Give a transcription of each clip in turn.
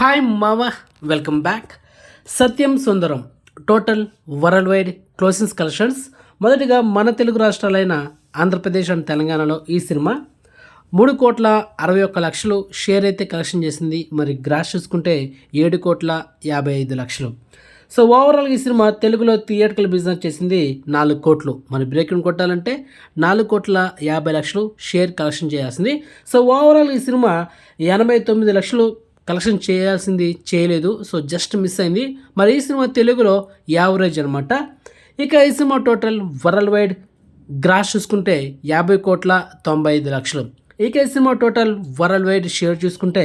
Hi మామ, welcome back. Satyam Sundaram total world wide closings collections. మొదటిగా మన తెలుగు రాష్ట్రాలైన ఆంధ్రప్రదేశ్ అండ్ తెలంగాణలో ఈ సినిమా 3,61,00,000 షేర్ అయితే కలెక్షన్ చేసింది. మరి గ్రాస్ చూసుకుంటే 7,55,00,000. సో ఓవరాల్గా ఈ సినిమా తెలుగులో థియేటర్కల్ బిజినెస్ చేసింది 4 కోట్లు. మరి బ్రేక్ని కొట్టాలంటే 4,50,00,000 షేర్ కలెక్షన్ చేయాల్సింది. సో ఓవరాల్ ఈ సినిమా 89 లక్షలు కలెక్షన్ చేయాల్సింది, చేయలేదు. సో జస్ట్ మిస్ అయింది. మరి ఈ సినిమా తెలుగులో యావరేజ్ అనమాట. ఇక ఈ cinema total world wide gross చూసుకుంటే 50,95,00,000. ఇక ఈ cinema total world wide share చూసుకుంటే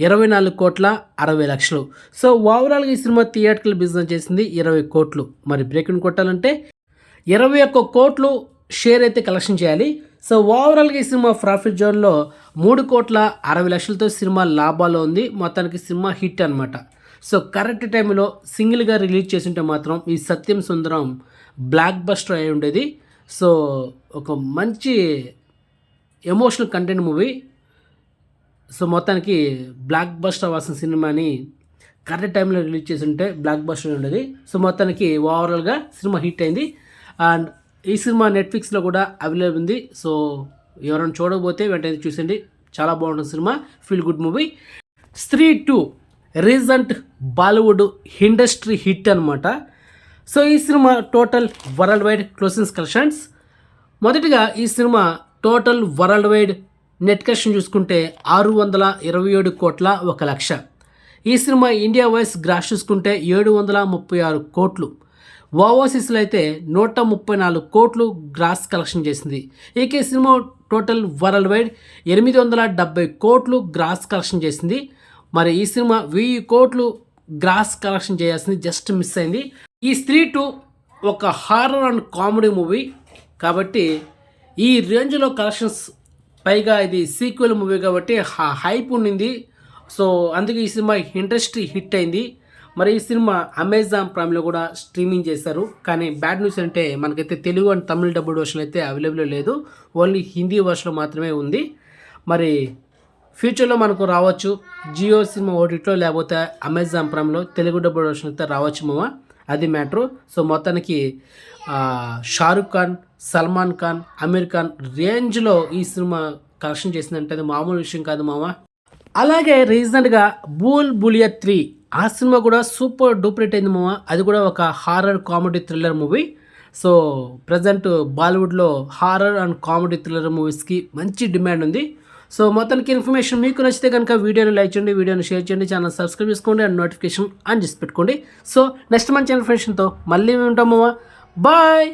24,60,00,000. సో ఓవరాల్గా ఈ సినిమా థియేటర్కల్ బిజినెస్ చేసింది 20 కోట్లు. మరి బ్రేక్ని కొట్టాలంటే 21 కోట్లు షేర్ అయితే కలెక్షన్ చేయాలి. సో ఓవరాల్గా ఈ సినిమా ప్రాఫిట్ జోన్లో 3,60,00,000తో సినిమా లాభాల్లో ఉంది. మొత్తానికి సినిమా హిట్ అనమాట. సో కరెక్ట్ టైంలో సింగిల్గా రిలీజ్ చేస్తుంటే మాత్రం ఈ సత్యం సుందరం బ్లాక్ బస్టర్ అయి ఉండేది. సో ఒక మంచి ఎమోషనల్ కంటెంట్ మూవీ. సో మొత్తానికి బ్లాక్ బస్టర్ అవ్వాల్సిన సినిమాని కరెక్ట్ టైంలో రిలీజ్ చేసి ఉంటే బ్లాక్ బస్టర్ ఉండేది. సో మొత్తానికి ఓవరాల్గా సినిమా హిట్ అయింది. అండ్ ఈ సినిమా నెట్ఫ్లిక్స్లో కూడా అవైలబుల్ ఉంది. సో ఎవరైనా చూడకపోతే వెంటనే చూసండి, చాలా బాగుంటుంది సినిమా, ఫీల్ గుడ్ మూవీ. స్త్రీ 2 రీసెంట్ బాలీవుడ్ ఇండస్ట్రీ హిట్ అనమాట. సో ఈ cinema total world wide closings collections. మొదటిగా ఈ cinema total world wide net collection చూసుకుంటే 627,01,00,000. ఈ సినిమా ఇండియా వైస్ గ్రాస్ చూసుకుంటే 736 కోట్లు. ఓవర్సీస్లో అయితే 134 కోట్లు గ్రాస్ కలెక్షన్ చేసింది. ఇక ఈ సినిమా టోటల్ వరల్డ్ వైడ్ 870 కోట్లు గ్రాస్ కలెక్షన్ చేసింది. మరి ఈ సినిమా 1000 కోట్లు గ్రాస్ కలెక్షన్ చేయాల్సింది, జస్ట్ మిస్ అయింది. ఈ స్త్రీ 2 ఒక హారర్ అండ్ కామెడీ మూవీ కాబట్టి ఈ రేంజ్లో కలెక్షన్స్, పైగా ఇది సీక్వెల్ మూవీ కాబట్టి హైప్ ఉండింది. సో అందుకే ఈ సినిమా ఇండస్ట్రీ హిట్ అయింది. మరి ఈ సినిమా అమెజాన్ ప్రైమ్లో కూడా స్ట్రీమింగ్ చేశారు. కానీ బ్యాడ్ న్యూస్ అంటే మనకైతే Telugu and Tamil dubbed version అయితే అవైలబుల్ లేదు, ఓన్లీ హిందీ వర్షన్ మాత్రమే ఉంది. మరి ఫ్యూచర్లో మనకు రావచ్చు జియో సినిమా ఓటీటీలో, లేకపోతే అమెజాన్ ప్రైమ్లో తెలుగు డబ్బుడ్ వర్షన్ అయితే రావచ్చు మామ, అది మ్యాటరు. సో మొత్తానికి షారుఖ్ ఖాన్, సల్మాన్ ఖాన్, అమీర్ ఖాన్ రేంజ్లో ఈ సినిమా కలెక్షన్ చేసిందంటే అది మామూలు విషయం కాదు మామ. అలాగే రీసెంట్గా బూల్ బులియా 3 ఆ సినిమా కూడా సూపర్ డూపర్ హిట్ అయింది మామ. అది కూడా ఒక horror comedy thriller movie. So present బాలీవుడ్లో హారర్ అండ్ కామెడీ థ్రిల్లర్ మూవీస్కి మంచి డిమాండ్ ఉంది. సో మొత్తానికి ఇన్ఫర్మేషన్ మీకు నచ్చితే కనుక వీడియోని లైక్ చేయండి, వీడియోని షేర్ చేయండి, ఛానల్ సబ్స్క్రైబ్ చేసుకోండి అండ్ నోటిఫికేషన్ ఆన్ చేసి పెట్టుకోండి. సో నెక్స్ట్ మంచి ఇన్ఫర్మేషన్తో మళ్ళీ ఉంటాం మామ. బాయ్.